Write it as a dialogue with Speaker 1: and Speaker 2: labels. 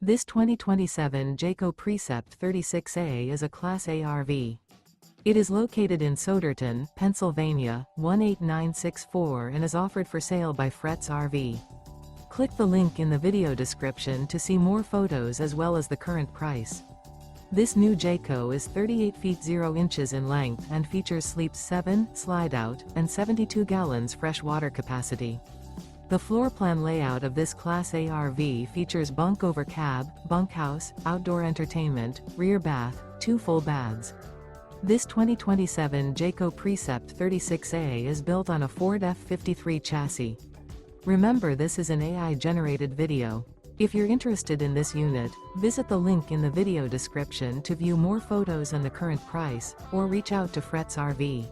Speaker 1: This 2027 Jayco Precept 36A is a Class A RV. It is located in Souderton, Pennsylvania, 18964 and is offered for sale by Fretz RV. Click the link in the video description to see more photos as well as the current price. This new Jayco is 38 feet 0 inches in length and features sleeps 7, slide-out, and 72 gallons fresh water capacity. The floor plan layout of this Class A RV features bunk-over cab, bunkhouse, outdoor entertainment, rear bath, 2 full baths. This 2027 Jayco Precept 36A is built on a Ford F53 chassis. Remember, this is an AI-generated video. If you're interested in this unit, visit the link in the video description to view more photos and the current price, or reach out to Fretz RV.